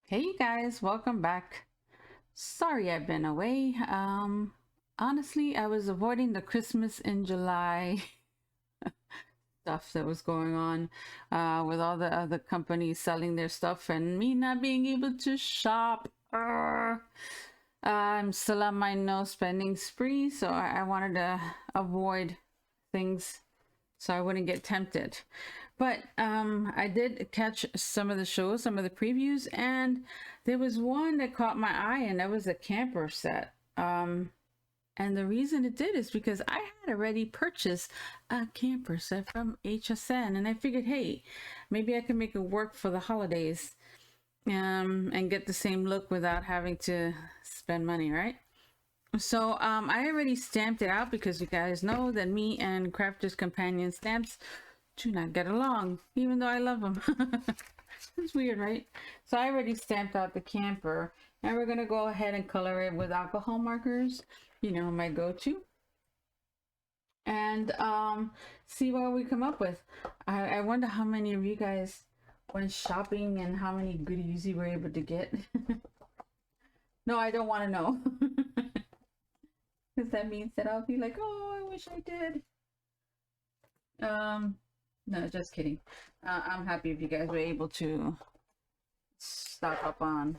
Hey you guys, welcome back. Sorry I've been away. Honestly, I was avoiding the Christmas in July stuff that was going on with all the other companies selling their stuff and me not being able to shop. I'm still on my no spending spree, so I wanted to avoid things so I wouldn't get tempted. But I did catch some of the shows, some of the previews, and there was one that caught my eye, and that was a camper set. And the reason it did is because I had already purchased a camper set from HSN, and I figured, hey, maybe I can make it work for the holidays, and get the same look without having to spend money, right? So I already stamped it out because you guys know that me and Crafter's Companion stamps do not get along, even though I love them. It's weird, right? So I already stamped out the camper, and we're gonna go ahead and color it with alcohol markers. You know, my go-to, and see what we come up with. I wonder how many of you guys went shopping and how many goodies you were able to get. No, I don't want to know. Because that means that I'll be like, oh, I wish I did. Um, no, just kidding. I'm happy if you guys were able to stock up on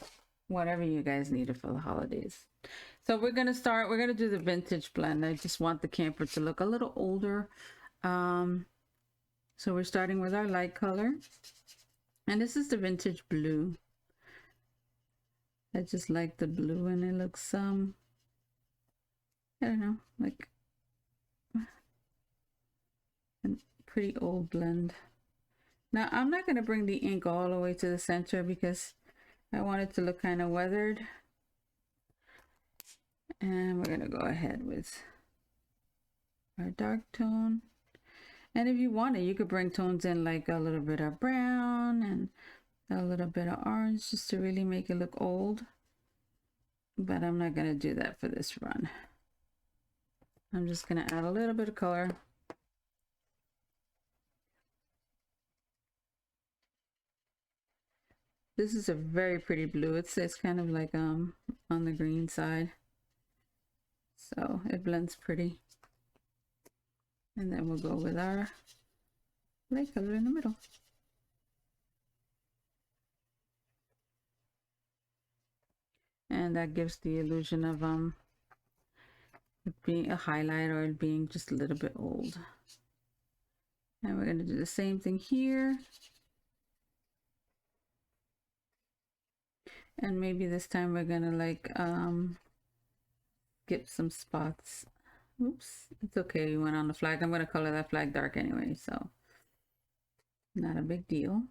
whatever you guys needed for the holidays. So we're gonna do the vintage blend. I just want the camper to look a little older. Um, so we're starting with our light color. And this is the vintage blue. I just like the blue and it looks, I don't know, like a pretty old blend. Now I'm not gonna bring the ink all the way to the center because I want it to look kind of weathered. And we're gonna go ahead with our dark tone. And if you wanted, you could bring tones in like a little bit of brown and a little bit of orange just to really make it look old. But I'm not gonna do that for this run. I'm just gonna add a little bit of color. This is a very pretty blue. It's kind of like on the green side. So it blends pretty. And then we'll go with our light color in the middle. And that gives the illusion of it being a highlight or it being just a little bit old. And we're going to do the same thing here. And maybe this time we're going to like skip some spots. Oops, it's okay. We went on the flag. I'm going to color that flag dark anyway, so not a big deal.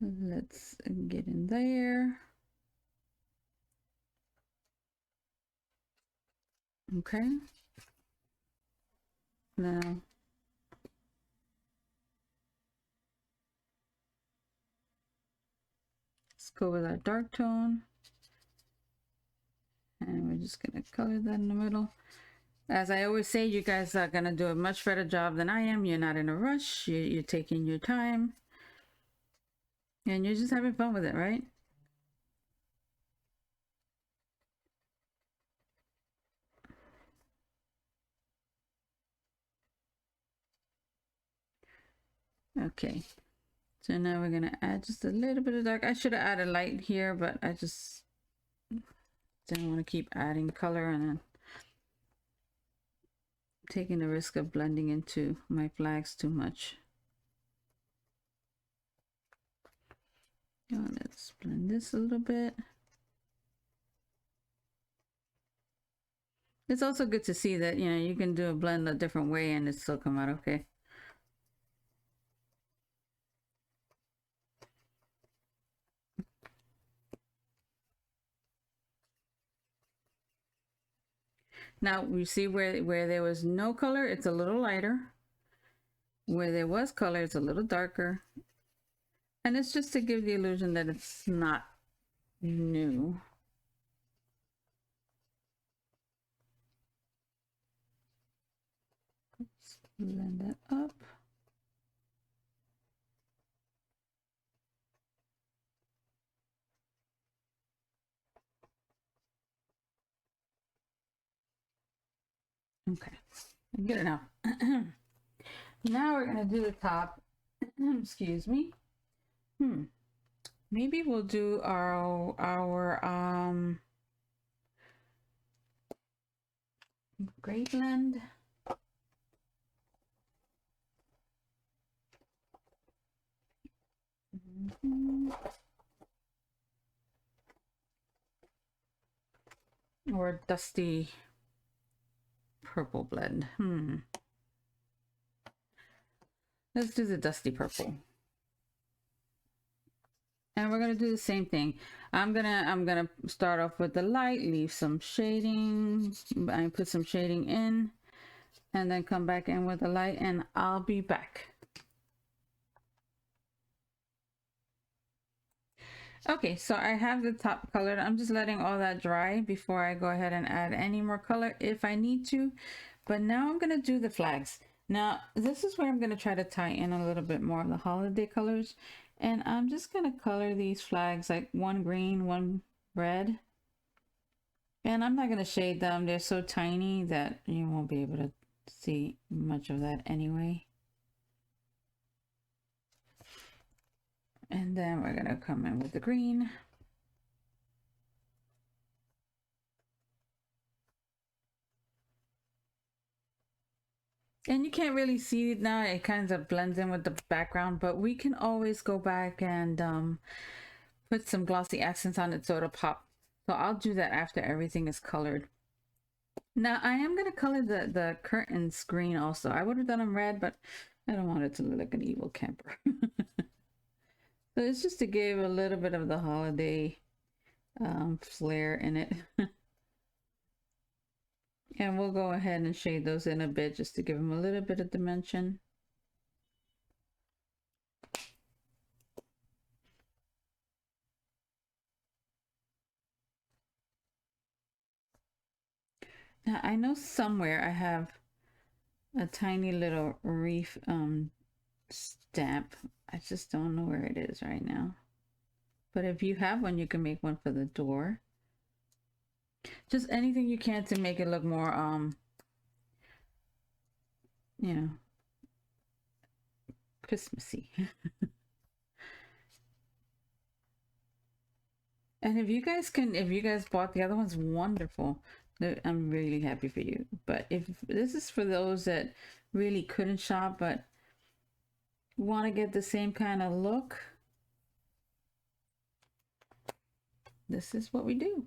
Let's get in there. Okay. Now, let's go with our dark tone. And we're just going to color that in the middle. As I always say, you guys are going to do a much better job than I am. You're not in a rush. You're taking your time. And you're just having fun with it, right? Okay. So now we're going to add just a little bit of dark. I should have added light here, but I just didn't want to keep adding color and then taking the risk of blending into my flags too much. Oh, let's blend this a little bit. It's also good to see that, you know, you can do a blend a different way and it still come out okay. Now you see where there was no color, it's a little lighter. Where there was color, it's a little darker. And it's just to give the illusion that it's not new. Let's blend that up. Okay, get it now. Now we're gonna do the top. Excuse me. Maybe we'll do our gray blend. Or dusty purple blend. Let's do the dusty purple. And we're gonna do the same thing. I'm gonna start off with the light, leave some shading. I put some shading in, and then come back in with the light, and I'll be back. Okay, so I have the top colored. I'm just letting all that dry before I go ahead and add any more color if I need to. But now I'm gonna do the flags. Now, this is where I'm gonna try to tie in a little bit more of the holiday colors. And I'm just gonna color these flags like one green, one red. And I'm not gonna shade them. They're so tiny that you won't be able to see much of that anyway. And then we're gonna come in with the green. And you can't really see it now. It kind of blends in with the background, but we can always go back and put some glossy accents on it so it'll pop. So I'll do that after everything is colored. Now I am going to color the curtains green also. I would have done them red, but I don't want it to look like an evil camper. So it's just to give a little bit of the holiday flair in it. And we'll go ahead and shade those in a bit just to give them a little bit of dimension. Now I know somewhere I have a tiny little reef stamp. I just don't know where it is right now. But if you have one, you can make one for the door. Just anything you can to make it look more you know, Christmassy. And if you guys bought the other ones, wonderful. I'm really happy for you. But if this is for those that really couldn't shop but want to get the same kind of look, this is what we do.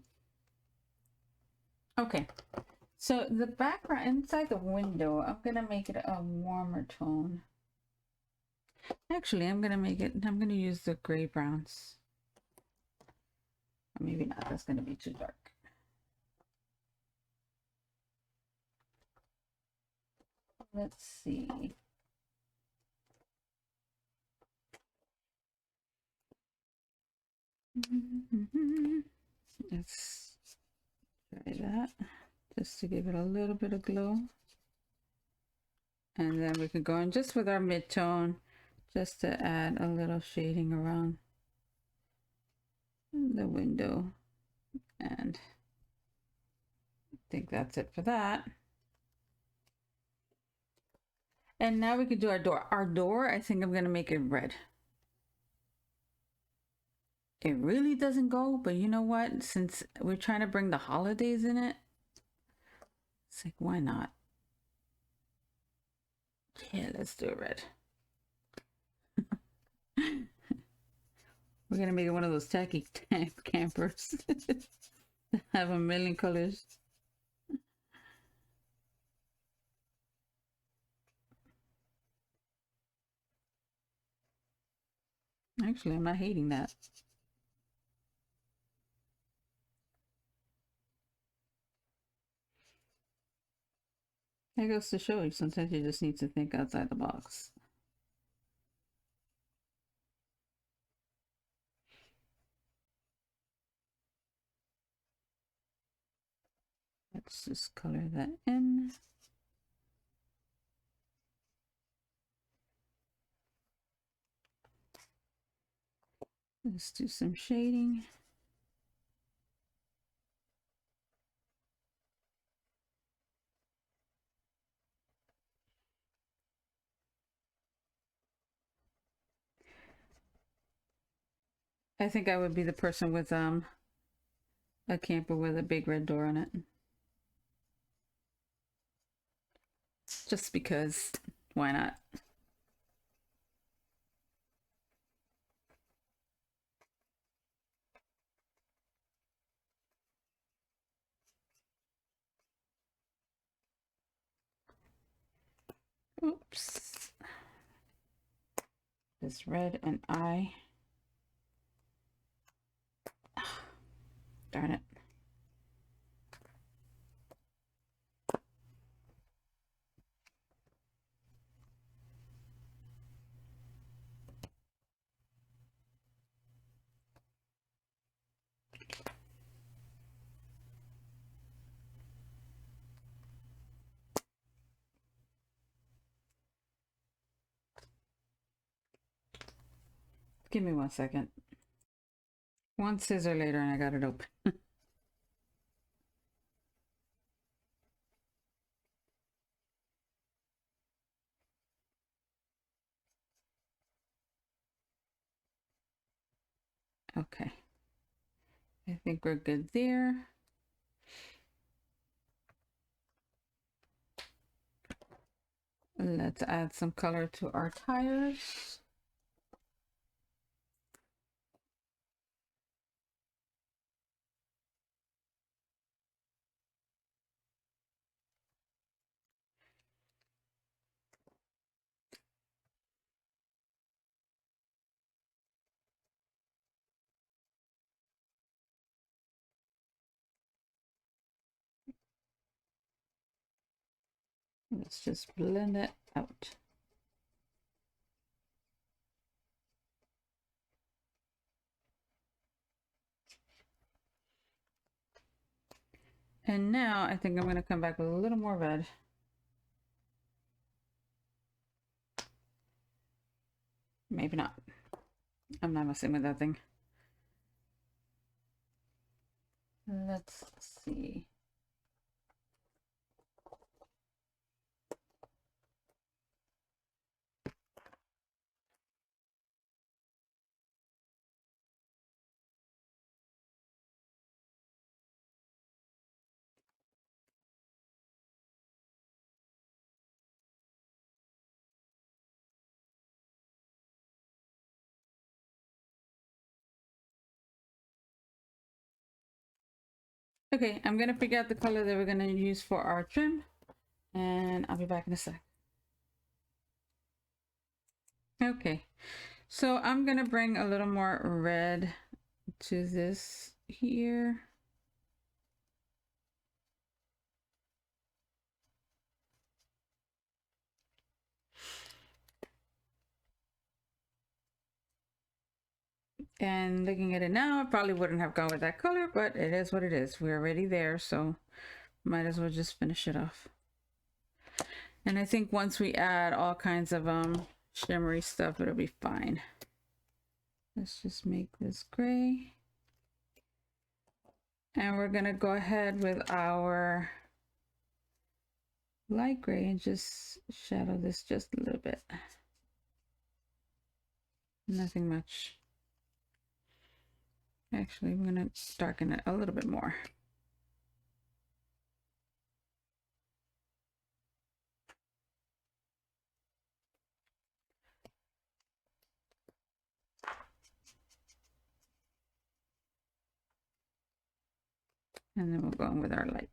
Okay, so the background inside the window, I'm gonna make it a warmer tone. Actually, I'm gonna use the gray browns. Or maybe not, that's gonna be too dark. Let's see. Let's try that just to give it a little bit of glow. And then we can go in just with our mid-tone just to add a little shading around the window. And I think that's it for that. And now we could do our door. Our door, I think I'm gonna make it red. It really doesn't go, but you know what? Since we're trying to bring the holidays in it, it's like, why not? Yeah, let's do it red. We're gonna make it one of those tacky campers. Have a million colors. Actually, I'm not hating that. That goes to show you sometimes you just need to think outside the box. Let's just color that in. Let's do some shading. I think I would be the person with a camper with a big red door on it. Just because, why not? Oops. This red and I. Darn it. Give me 1 second. One scissor later and I got it open. Okay. I think we're good there. Let's add some color to our tires. Let's just blend it out. And now I think I'm going to come back with a little more red. Maybe not. I'm not messing with that thing. Let's see. Okay, I'm gonna pick out the color that we're gonna use for our trim, and I'll be back in a sec. Okay, so I'm gonna bring a little more red to this here. And looking at it now, I probably wouldn't have gone with that color, but it is what it is. We're already there, so might as well just finish it off. And I think once we add all kinds of shimmery stuff, it'll be fine. Let's just make this gray. And we're gonna go ahead with our light gray and just shadow this just a little bit. Nothing much. Actually, we're gonna darken it a little bit more. And then we'll go in with our light.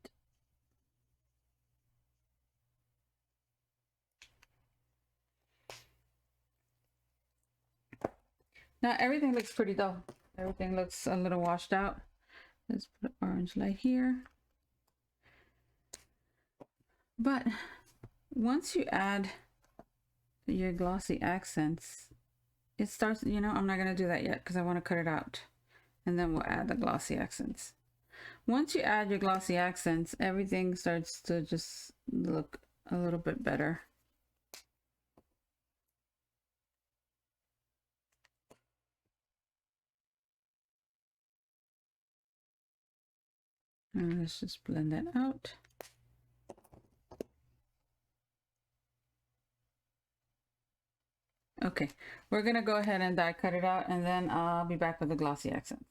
Now everything looks pretty dull. Everything looks a little washed out. Let's put orange light here. But once you add your glossy accents, it starts, you know, I'm not gonna do that yet because I want to cut it out. And then we'll add the glossy accents. Once you add your glossy accents, everything starts to just look a little bit better. And let's just blend that out. Okay, we're gonna go ahead and die cut it out, and then I'll be back with the glossy accent.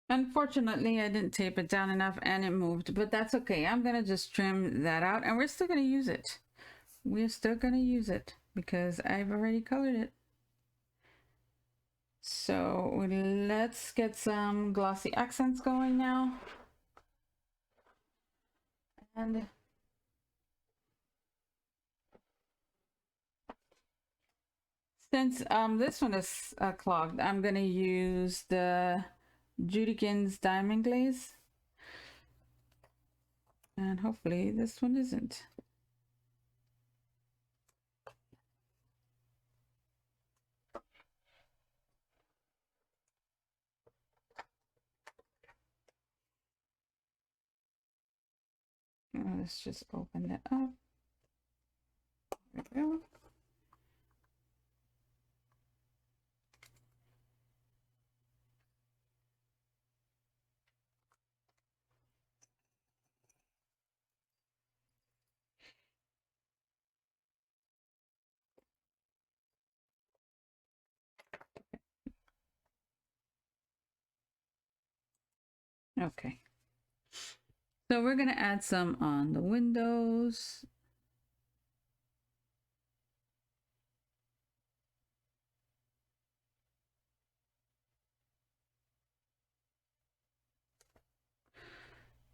Unfortunately, I didn't tape it down enough and it moved, but that's okay. I'm gonna just trim that out, and we're still gonna use it. We're still gonna use it because I've already colored it. So let's get some glossy accents going now. And since this one is clogged, I'm gonna use the Judikins Diamond Glaze. And hopefully this one isn't. Let's just open that up. There we go. Okay. So we're gonna add some on the windows.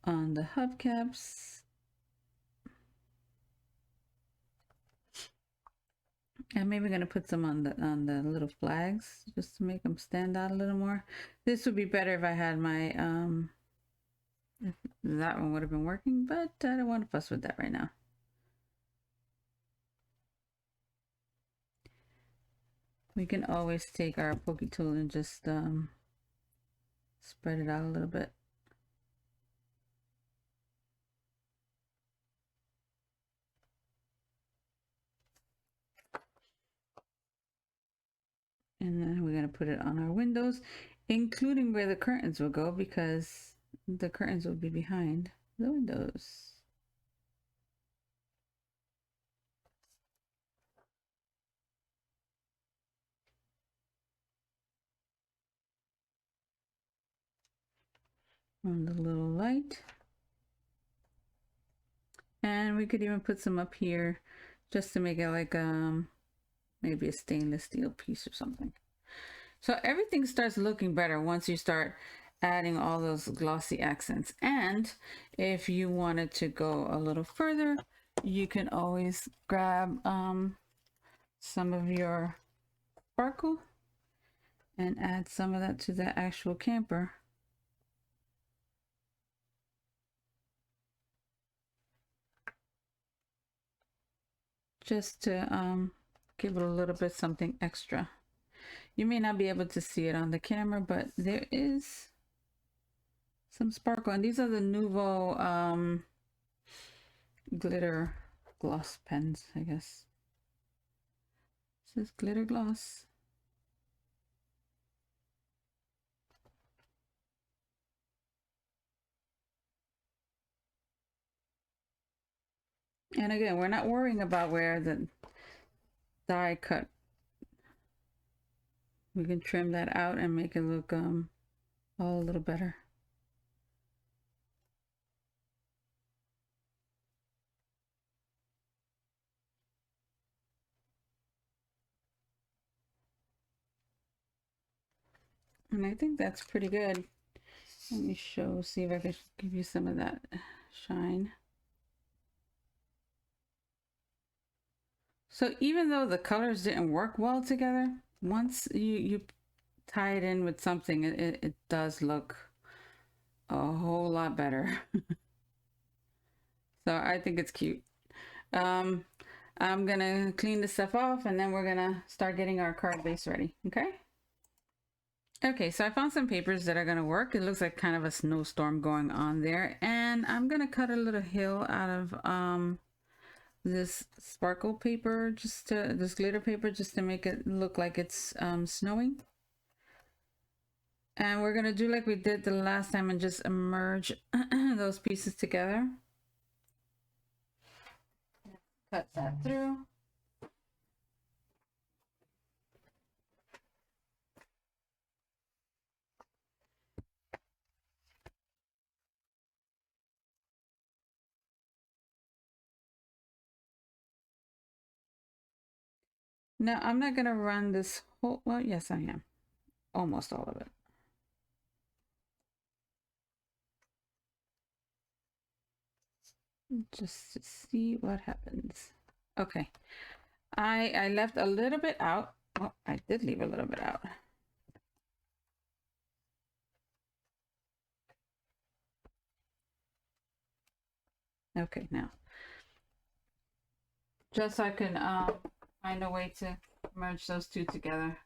On the hubcaps. And maybe gonna put some on the little flags just to make them stand out a little more. This would be better if I had my if that one would have been working, but I don't want to fuss with that right now. We can always take our pokey tool and just spread it out a little bit. And then we're going to put it on our windows, including where the curtains will go, because the curtains will be behind the windows. On the little light. And we could even put some up here just to make it like maybe a stainless steel piece or something. So everything starts looking better once you start adding all those glossy accents. And if you wanted to go a little further, you can always grab some of your sparkle and add some of that to the actual camper. Just to give it a little bit something extra. You may not be able to see it on the camera, but there is some sparkle. And these are the Nuvo glitter gloss pens, I guess. This is glitter gloss. And again, we're not worrying about where the die cut. We can trim that out and make it look all a little better. And I think that's pretty good. Let me see if I can give you some of that shine. So even though the colors didn't work well together, once you tie it in with something, it does look a whole lot better. So I think it's cute. I'm gonna clean this stuff off, and then we're gonna start getting our card base ready, okay? Okay, so I found some papers that are gonna work. It looks like kind of a snowstorm going on there, and I'm gonna cut a little hill out of this sparkle paper, this glitter paper, just to make it look like it's snowing. And we're gonna do like we did the last time and just merge those pieces together. Cut that through. Now I'm not gonna run this whole, well, yes I am. Almost all of it. Just to see what happens. Okay. I left a little bit out. Oh, I did leave a little bit out. Okay, now. Just so I can find a way to merge those two together.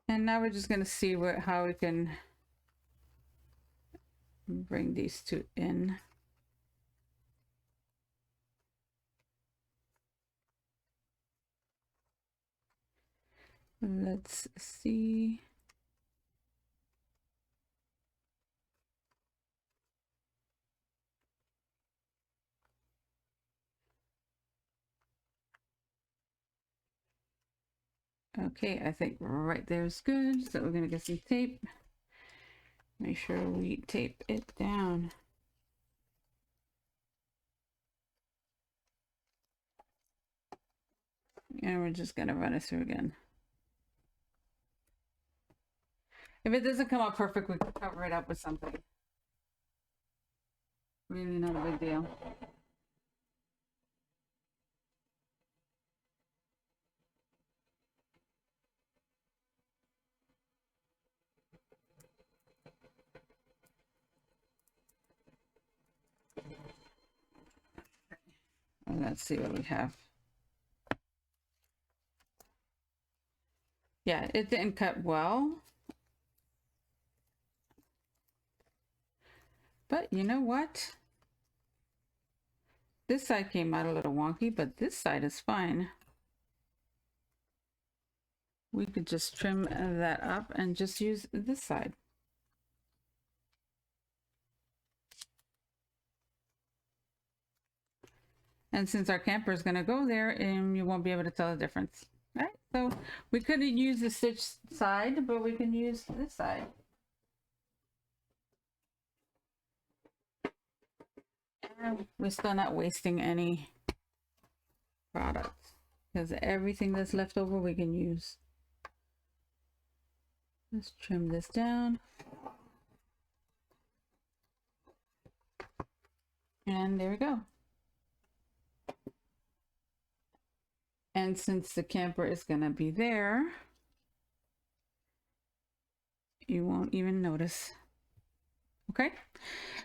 And now we're just going to see how we can bring these two in. Let's see. Okay, I think right there is good. So we're going to get some tape. Make sure we tape it down. And we're just going to run it through again. If it doesn't come out perfect, we can cover it up with something. Really not a big deal. Let's see what we have. Yeah, it didn't cut well. But you know what? This side came out a little wonky, but this side is fine. We could just trim that up and just use this side. And since our camper is going to go there, you won't be able to tell the difference. Right? So we could use the stitch side, but we can use this side. And we're still not wasting any products because everything that's left over we can use. Let's trim this down. And there we go. And since the camper is going to be there, you won't even notice. Okay,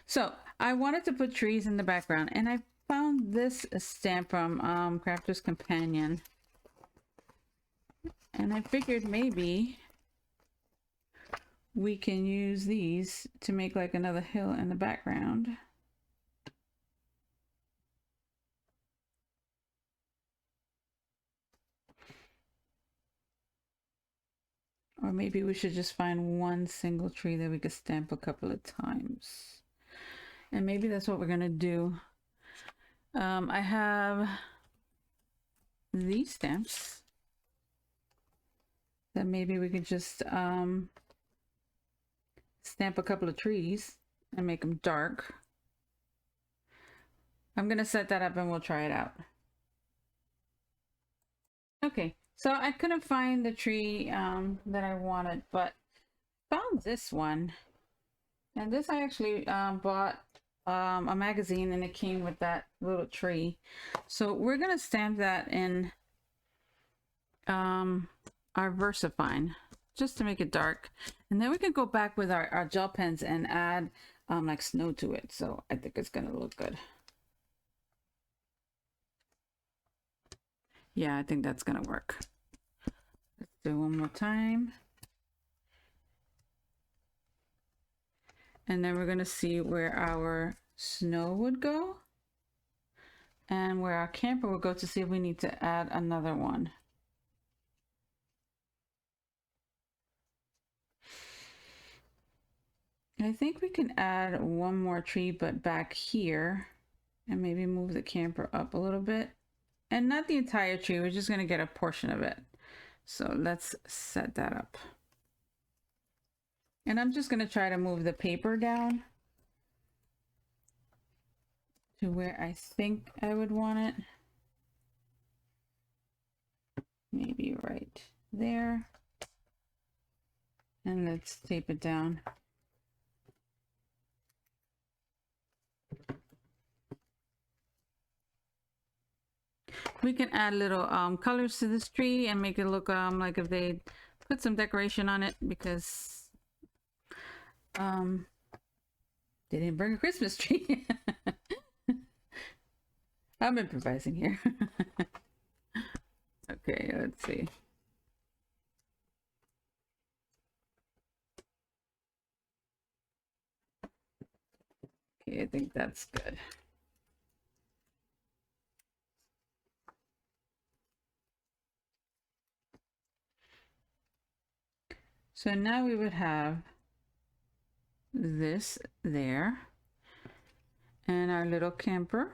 so I wanted to put trees in the background, and I found this stamp from Crafter's Companion, and I figured maybe we can use these to make like another hill in the background. Or maybe we should just find one single tree that we could stamp a couple of times. And maybe that's what we're gonna do. I have these stamps that maybe we could just stamp a couple of trees and make them dark. I'm gonna set that up and we'll try it out. Okay, so I couldn't find the tree that I wanted, but found this one. And this I actually bought a magazine, and it came with that little tree. So we're gonna stamp that in our VersaFine just to make it dark, and then we can go back with our gel pens and add like snow to it. So I think it's gonna look good. Yeah, I think that's gonna work. Let's do one more time. And then we're gonna see where our snow would go and where our camper will go to see if we need to add another one. I think we can add one more tree, but back here, and maybe move the camper up a little bit. And not the entire tree, we're just going to get a portion of it. So let's set that up. And I'm just going to try to move the paper down to where I think I would want it. Maybe right there. And let's tape it down. We can add little colors to this tree and make it look like if they put some decoration on it, because they didn't bring a Christmas tree. I'm improvising here. Okay, let's see. Okay, I think that's good. So now we would have this there and our little camper.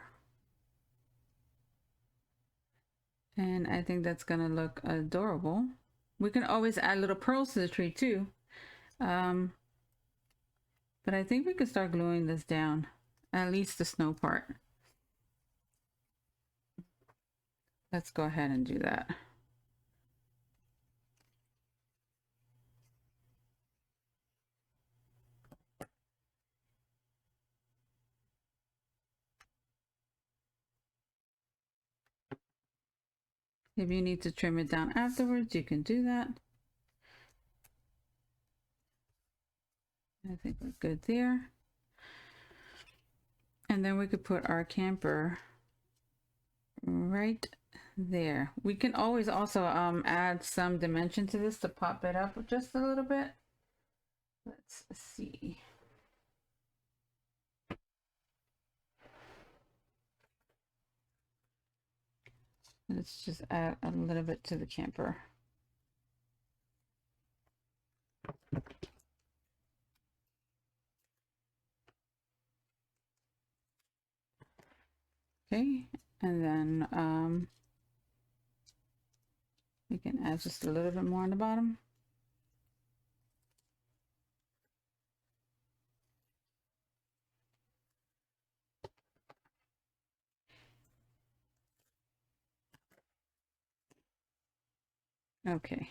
And I think that's gonna look adorable. We can always add little pearls to the tree too. But I think we could start gluing this down, at least the snow part. Let's go ahead and do that. If you need to trim it down afterwards, you can do that. I think we're good there. And then we could put our camper right there. We can always also add some dimension to this to pop it up just a little bit. Let's see. Let's just add a little bit to the camper. Okay, and then we can add just a little bit more on the bottom. Okay.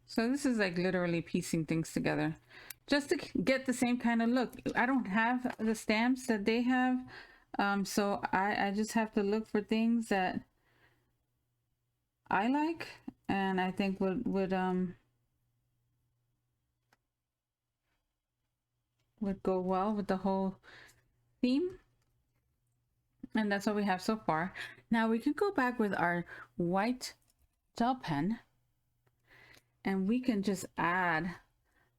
So this is like literally piecing things together just to get the same kind of look. I don't have the stamps that they have. So I just have to look for things that I like and I think would go well with the whole theme. And that's what we have so far. Now we can go back with our white gel pen and we can just add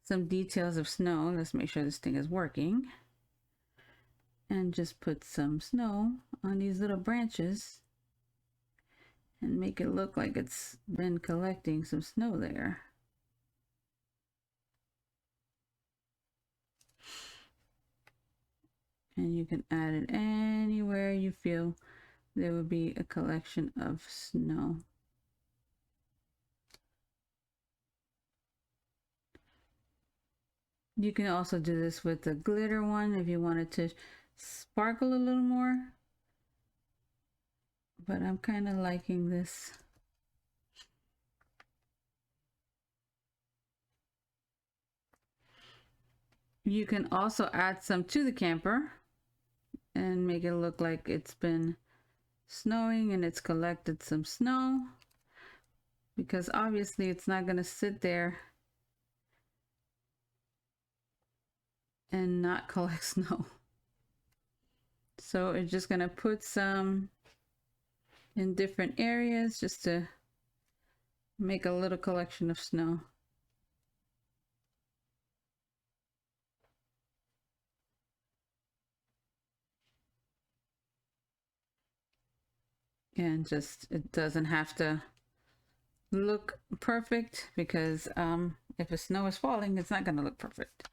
some details of snow. Let's make sure this thing is working. And just put some snow on these little branches and make it look like it's been collecting some snow there. And you can add it anywhere you feel there would be a collection of snow. You can also do this with the glitter one if you wanted to sparkle a little more. But I'm kind of liking this. You can also add some to the camper and make it look like it's been snowing and it's collected some snow, because obviously it's not going to sit there and not collect snow. So it's just going to put some in different areas just to make a little collection of snow. And just, it doesn't have to look perfect because if the snow is falling, it's not going to look perfect.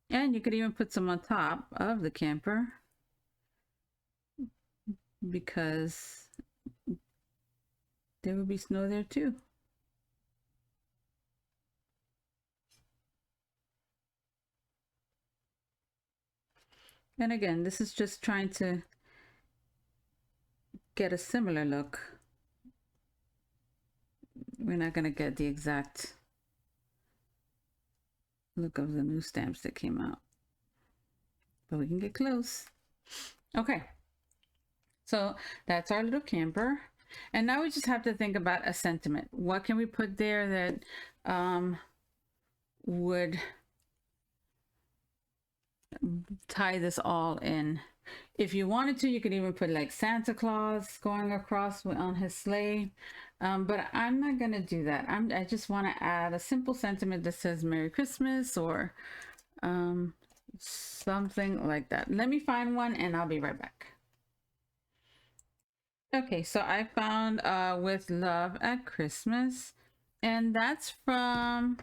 And you could even put some on top of the camper because there would be snow there too. And again, this is just trying to get a similar look. We're not going to get the exact look of the new stamps that came out, but we can get close. Okay, so that's our little camper. And now we just have to think about a sentiment. What can we put there that would tie this all in? If you wanted to, you could even put like Santa Claus going across on his sleigh. But I'm not gonna do that. I just want to add a simple sentiment that says Merry Christmas or something like that. Let me find one and I'll be right back. Okay, so I found With Love at Christmas, and that's from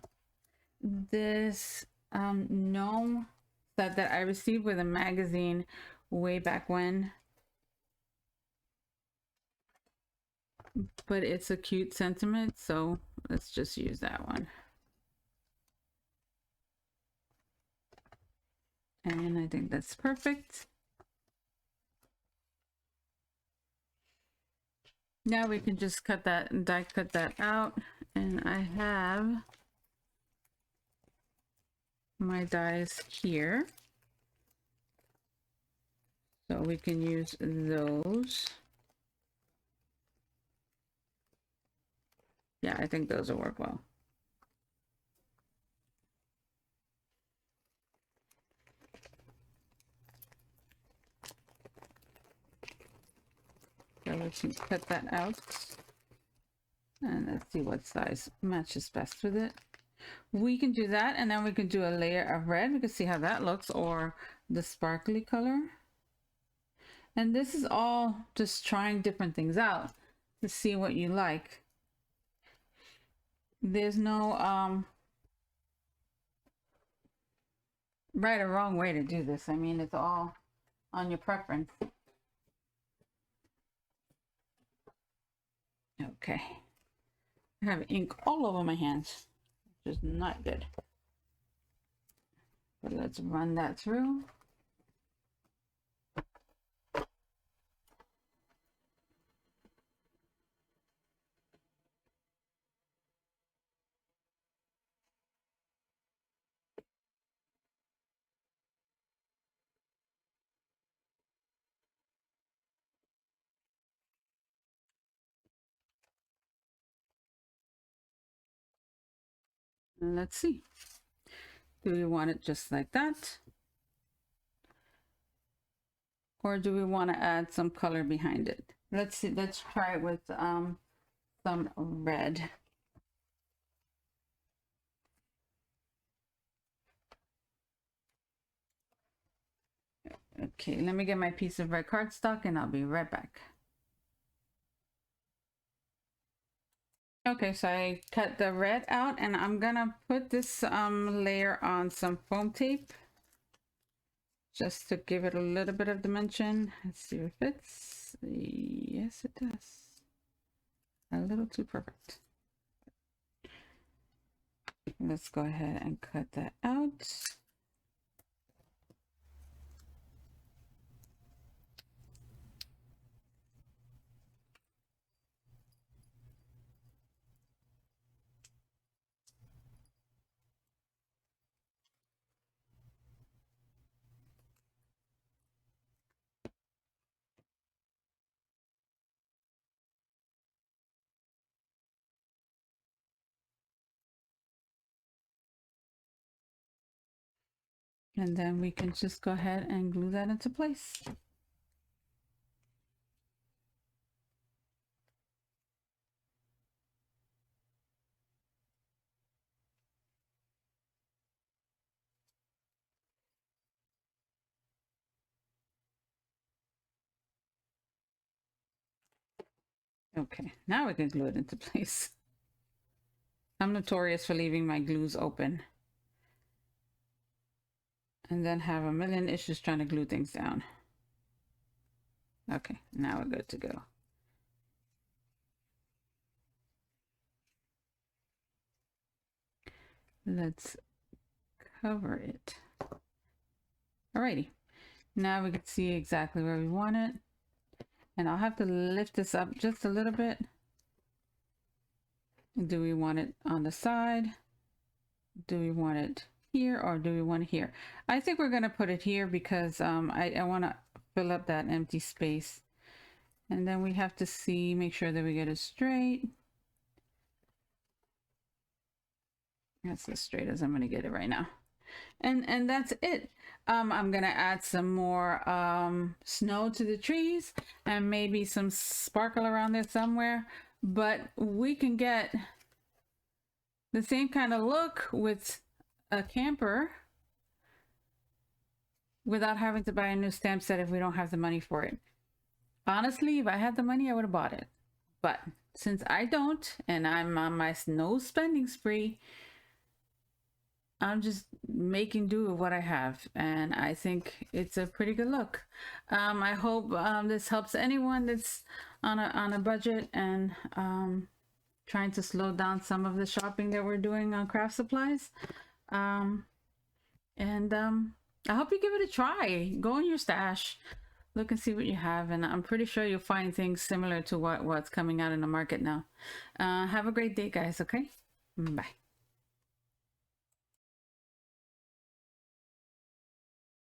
this gnome set that I received with a magazine way back when. But it's a cute sentiment, so let's just use that one. And I think that's perfect. Now we can just cut that and die cut that out, and I have my dies here, so we can use those. Yeah, I think those will work well. So let's cut that out. And let's see what size matches best with it. We can do that, and then we can do a layer of red. We can see how that looks, or the sparkly color. And this is all just trying different things out to see what you like. There's no right or wrong way to do this. I mean, it's all on your preference. Okay. I have ink all over my hands, which is not good. But let's run that through. And let's see. Do we want it just like that? Or do we want to add some color behind it? Let's see, let's try it with some red. Okay, let me get my piece of red cardstock and I'll be right back. Okay, so I cut the red out and I'm gonna put this layer on some foam tape just to give it a little bit of dimension. Let's see if it fits. Yes, it does. A little too perfect. Let's go ahead and cut that out. And then we can just go ahead and glue that into place. Okay, now we can glue it into place. I'm notorious for leaving my glues open and then have a million issues trying to glue things down. Okay, now we're good to go. Let's cover it. Alrighty, now we can see exactly where we want it. And I'll have to lift this up just a little bit. Do we want it on the side? Do we want it here, or do we want it here? I think we're gonna put it here because I want to fill up that empty space. And then we have to see, make sure that we get it straight. That's as straight as I'm gonna get it right now. And that's it. I'm gonna add some more snow to the trees and maybe some sparkle around there somewhere, but we can get the same kind of look with a camper without having to buy a new stamp set if we don't have the money for it. Honestly, if I had the money, I would have bought it, but since I don't and I'm on my no spending spree, I'm just making do with what I have, and I think it's a pretty good look. I hope this helps anyone that's on a budget and trying to slow down some of the shopping that we're doing on craft supplies. I hope you give it a try. Go in your stash, look and see what you have, and I'm pretty sure you'll find things similar to what's coming out in the market now. Have a great day, guys. Okay, bye.